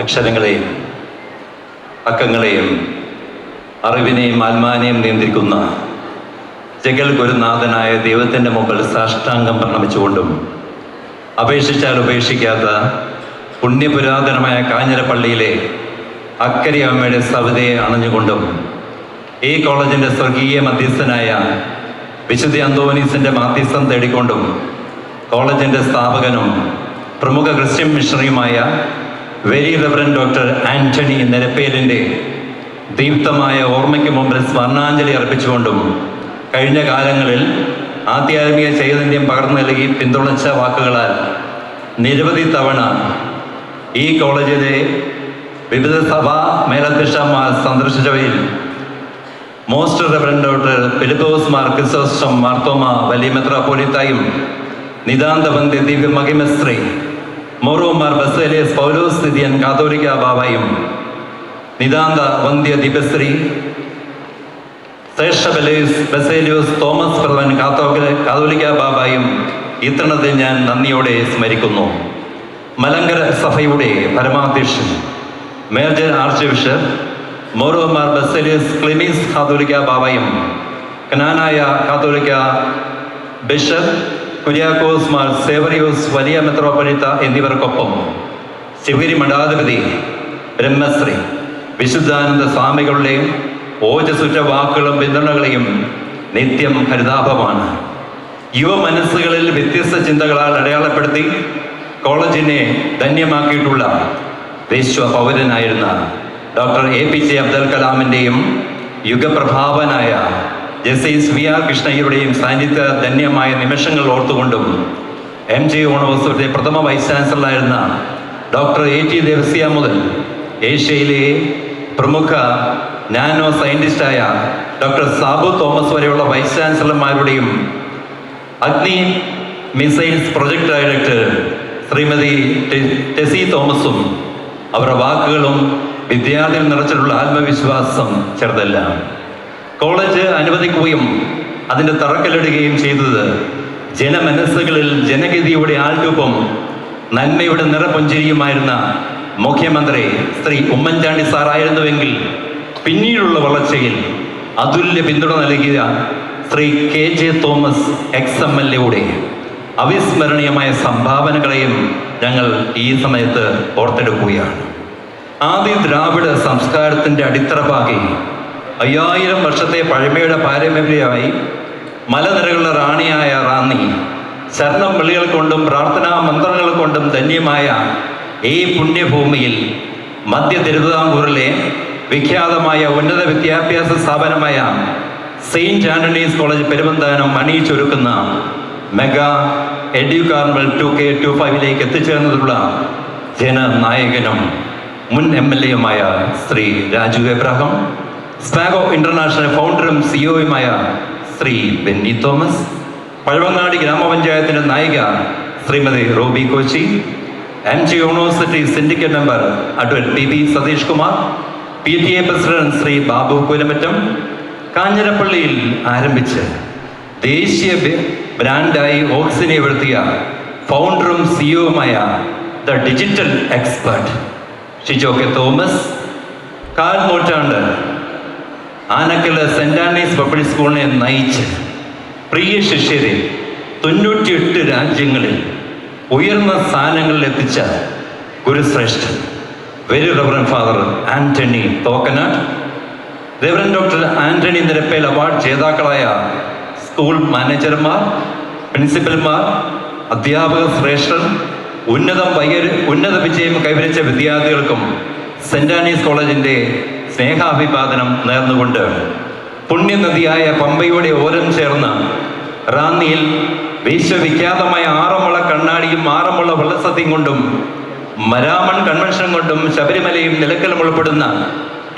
അക്ഷരങ്ങളെയും അക്കങ്ങളെയും അറിവിനെയും ആത്മാവിനെയും നിയന്ത്രിക്കുന്ന ജഗൽ ഗുരുനാഥനായ ദൈവത്തിൻ്റെ മുമ്പിൽ സാഷ്ടാംഗം പ്രണമിച്ചുകൊണ്ടും അപേക്ഷിച്ചാൽ ഉപേക്ഷിക്കാത്ത പുണ്യപുരാതനമായ കാഞ്ഞിരപ്പള്ളിയിലെ അക്കരെ അമ്മയുടെ സവിതയെ അണഞ്ഞുകൊണ്ടും ഈ കോളേജിൻ്റെ സ്വർഗീയ മധ്യസ്ഥനായ വിശുദ്ധ അന്തോനീസിൻ്റെ മാധ്യസ്ഥം തേടിക്കൊണ്ടും കോളേജിൻ്റെ സ്ഥാപകനും പ്രമുഖ ക്രിസ്ത്യൻ മിഷണറിയുമായ വെരി റെവറൻഡ് ഡോക്ടർ ആന്റണി നിരപ്പേലിൻ്റെ ദീപ്തമായ ഓർമ്മയ്ക്ക് മുമ്പിൽ സ്മരണാഞ്ജലി അർപ്പിച്ചുകൊണ്ടും കഴിഞ്ഞ കാലങ്ങളിൽ ആധ്യാത്മിക ചൈതന്യം പകർന്നു നൽകി പിന്തുണച്ച വാക്കുകളാൽ നിരവധി തവണ ഈ കോളേജിലെ വിവിധ സഭാ മേലധ്യക്ഷന്മാർ സന്ദർശിച്ചവയിൽ most reverend doctor Philipose Mar Chrysostom Marthoma വലിയ മെത്രാപ്പോലീത്തായും നിതാന്ത വന്ധ്യ ദിവ്യ മഹിമശ്രീ മോറോ മാർ ബസേലിയസ് പൗലോസ് സ്ഥിതിയൻ കാതോലിക്ക ബാബായും നിതാന്ത വന്ധ്യ ദിവ്യശ്രീ ശ്രേഷ്ഠ ബസേലിയോസ് തോമസ് പ്രഭൻ കാതോലിക്ക ബാബായും ഇത്തരണത്തിൽ ഞാൻ നന്ദിയോടെ സ്മരിക്കുന്നു. മലങ്കര സഭയുടെ പരമാധ്യക്ഷൻ major archbishop Moro Mar Baselios Cleemis Catholicos ബാബായും കനാനായ കാതോലിക്ക ബിഷപ്പ് കുര്യാക്കോസ് മാർ സേവറിയോസ് വലിയ മെത്രോപ്പൊലീത്ത എന്നിവർക്കൊപ്പം ശിവഗിരി മഠാധിപതി ബ്രഹ്മശ്രീ വിശുദ്ധാനന്ദ സ്വാമികളുടെയും ഓജസുറ്റ വാക്കുകളും പിന്തുണകളെയും നിത്യം ഹരിതാഭമാണ്. യുവ മനസ്സുകളിൽ വ്യത്യസ്ത ചിന്തകളാൽ അടയാളപ്പെടുത്തി കോളേജിനെ ധന്യമാക്കിയിട്ടുള്ള വിശ്വ പൗരനായിരുന്ന ഡോക്ടർ APJ അബ്ദുൽ കലാമിൻ്റെയും യുഗപ്രഭാവനായ ജസ്റ്റിസ് VR കൃഷ്ണയ്യരുടെയും സാന്നിധ്യ ധന്യമായ നിമിഷങ്ങൾ ഓർത്തുകൊണ്ടും MG യൂണിവേഴ്സിറ്റി പ്രഥമ വൈസ് ചാൻസലറായിരുന്ന ഡോക്ടർ AT ദേവസ്യ മുതൽ ഏഷ്യയിലെ പ്രമുഖ നാനോ സയൻറ്റിസ്റ്റായ ഡോക്ടർ സാബു തോമസ് വരെയുള്ള വൈസ് ചാൻസലർമാരുടെയും Agni missiles project director Shrimati Tessy തോമസും അവരുടെ വാക്കുകളും വിദ്യാർത്ഥികൾ നിറച്ചിട്ടുള്ള ആത്മവിശ്വാസം ചെറുതല്ല. കോളേജ് അനുവദിക്കുകയും അതിൻ്റെ തറക്കല്ലിടുകയും ചെയ്തത് ജനമനസ്സുകളിൽ ജനഗതിയുടെ ആൾരൂപം നന്മയുടെ നിറപുഞ്ചിരിയുമായിരുന്ന മുഖ്യമന്ത്രി ശ്രീ ഉമ്മൻചാണ്ടി സാറായിരുന്നുവെങ്കിൽ പിന്നീടുള്ള വളർച്ചയിൽ അതുല്യ പിന്തുണ നൽകിയ ശ്രീ KJ തോമസ് XMLAയുടെ അവിസ്മരണീയമായ സംഭാവനകളെയും ഞങ്ങൾ ഈ സമയത്ത് ഓർത്തെടുക്കുകയാണ്. ആദി ദ്രാവിഡ സംസ്കാരത്തിൻ്റെ അടിത്തറപ്പാകി 5000 വർഷത്തെ പഴമയുടെ പാരമ്പര്യമായി മലനിരകളുടെ റാണിയായ റാന്നി ശരണം വിളികൾ കൊണ്ടും പ്രാർത്ഥനാ മന്ത്രങ്ങൾ കൊണ്ടും ധന്യമായ ഈ പുണ്യഭൂമിയിൽ മധ്യ തിരുവിതാംകൂറിലെ വിഖ്യാതമായ ഉന്നത വിദ്യാഭ്യാസ സ്ഥാപനമായ സെയിൻറ്റ് ആൻ്റണീസ് കോളേജ് പെരുവന്താനം അണിയിച്ചൊരുക്കുന്ന മെഗാ എഡ്യൂകാർമൽ 2K25 എത്തിച്ചേർന്നതിലുള്ള ജനനായകനും മുൻ MLAയുമായ ശ്രീ രാജു എബ്രഹാം, സ്പാഗോ ഇന്റർനാഷണൽ ഫൗണ്ടറും CEOയുമായ ശ്രീ ബെന്നി തോമസ്, പഴവങ്ങാടി ഗ്രാമപഞ്ചായത്തിൻ്റെ നായിക Shrimati Roby Kochi, MG university syndicate member advocate PB Satheesh Kumar, PTA president Shri Babu Kulamattam, കാഞ്ഞിരപ്പള്ളിയിൽ ആരംഭിച്ച് ദേശീയ ബ്രാൻഡായി ഓക്സിനെ ഉയർത്തിയ ഫൗണ്ടറും CEOയുമായ the digital expert Shijo K Thomas, 4 നൂറ്റാണ്ട് ആനക്കല് സെന്റ് ആനീസ് പബ്ലിക് സ്കൂളിനെ നയിച്ച് പ്രിയ ശിഷ്യരെ 98 രാജ്യങ്ങളിൽ ഉയർന്ന സ്ഥാനങ്ങളിൽ എത്തിച്ച ഗുരുശ്രേഷ്ഠൻ very reverend father Antony Thokkanattu, reverend doctor Antony Nirappel award ജേതാക്കളായ സ്കൂൾ മാനേജർമാർ, പ്രിൻസിപ്പൽമാർ, അധ്യാപക ശ്രേഷ്ഠർ, ഉന്നത വിജയം കൈവരിച്ച വിദ്യാർത്ഥികൾക്കും സെന്റ് ആനീസ് കോളേജിൻ്റെ സ്നേഹാഭിവാദനം നേർന്നുകൊണ്ട് പുണ്യനദിയായ പമ്പയുടെ ഓരം ചേർന്ന റാന്നിയിൽ വിശ്വവിഖ്യാതമായ ആറന്മുള കണ്ണാടിയും ആറന്മുള വള്ളസദ്യയും കൊണ്ടും മരാമൺ കൺവെൻഷൻ കൊണ്ടും ശബരിമലയും നിലക്കലും ഉൾപ്പെടുന്ന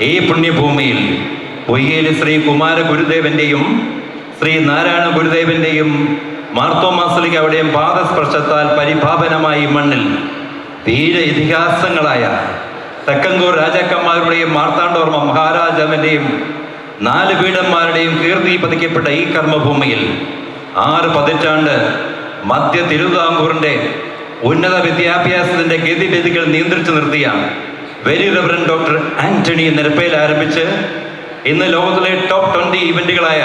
ഈ പുണ്യഭൂമിയിൽ പൊയ്യേലി ശ്രീ കുമാര ഗുരുദേവൻ്റെയും ശ്രീ നാരായണ ഗുരുദേവൻ്റെയും മാർത്തോമാസ്ലികയുടെയും പാദസ്പർശത്താൽ പരിഭാവനമായി മണ്ണിൽ വീര ഇതിഹാസങ്ങളായ തെക്കങ്കൂർ രാജാക്കന്മാരുടെയും മാർത്താണ്ഡവർമ്മ മഹാരാജാവിൻ്റെയും 4 പീഠന്മാരുടെയും കീർത്തി പതിക്കപ്പെട്ട ഈ കർമ്മഭൂമിയിൽ 6 പതിറ്റാണ്ട് മധ്യ തിരുവിതാംകൂറിൻ്റെ ഉന്നത വിദ്യാഭ്യാസത്തിൻ്റെ ഗതിവിധികൾ നിയന്ത്രിച്ചു നിർത്തിയ വെരി റെവറൻഡ് ഡോക്ടർ ആന്റണി നിരപ്പയിൽ ആരംഭിച്ച് ഇന്ന് ലോകത്തിലെ ടോപ്പ് 20 ഇവന്റുകളായ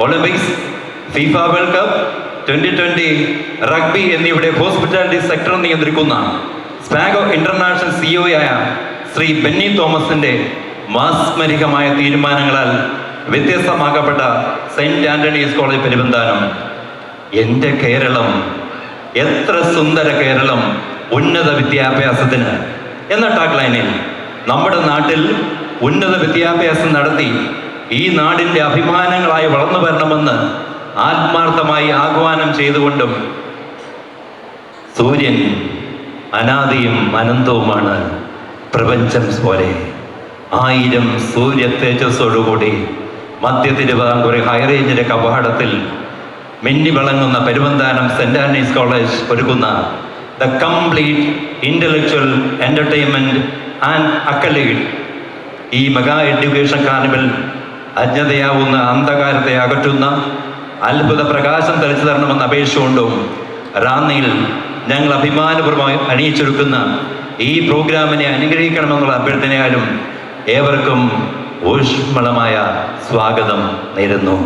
Olympics, FIFA world cup, 2020 rugby എന്നിവയുടെ ഹോസ്പിറ്റാലിറ്റി സെക്ടർ നിയന്ത്രിക്കുന്ന സ്പാഗോ ഇന്റർനാഷണൽ സിഇഒയായ ശ്രീ ബെന്നി തോമസിന്റെ മാസ്മരികമായ തീരുമാനങ്ങളാൽ വ്യത്യസ്തമാക്കപ്പെട്ട സെന്റ് ആന്റണീസ് കോളേജ് പെരുവന്താനം. എൻ്റെ കേരളം, എത്ര സുന്ദര കേരളം, ഉന്നത വിദ്യാഭ്യാസത്തിന് എന്ന ടാഗ്ലൈനിൽ നമ്മുടെ നാട്ടിൽ ഉന്നത വിദ്യാഭ്യാസം നടത്തി ഈ നാടിൻ്റെ അഭിമാനങ്ങളായി വളർന്നു വരണമെന്ന് ആത്മാർത്ഥമായി ആഹ്വാനം ചെയ്തുകൊണ്ടും, സൂര്യൻ അനാദിയും അനന്തവുമാണ്, പ്രപഞ്ചം പോലെ 1000 സൂര്യ തേജസ്സോടുകൂടി മധ്യ തിരുവിതാംകൂർ ഹൈറേഞ്ചിന്റെ കവാടത്തിൽ മിന്നി വിളങ്ങുന്ന പെരുവന്താനം സെന്റ് ആന്റണീസ് കോളേജ് ഒരുക്കുന്ന the complete intellectual entertainment and accolade ഈ മെഗാ എഡ്യൂക്കേഷൻ കാർണിവൽ അജ്ഞതയാവുന്ന അന്ധകാരത്തെ അകറ്റുന്ന അത്ഭുത പ്രകാശം തെളിച്ചു തരണമെന്ന അപേക്ഷകൊണ്ടും റാന്നിയിൽ ഞങ്ങൾ അഭിമാനപൂർവ്വമായി അണിയിച്ചൊരുക്കുന്ന ഈ പ്രോഗ്രാമിനെ അനുഗ്രഹിക്കണമെന്നുള്ള അഭ്യർത്ഥനയാലും ഏവർക്കും ഊഷ്മളമായ സ്വാഗതം നേരുന്നു.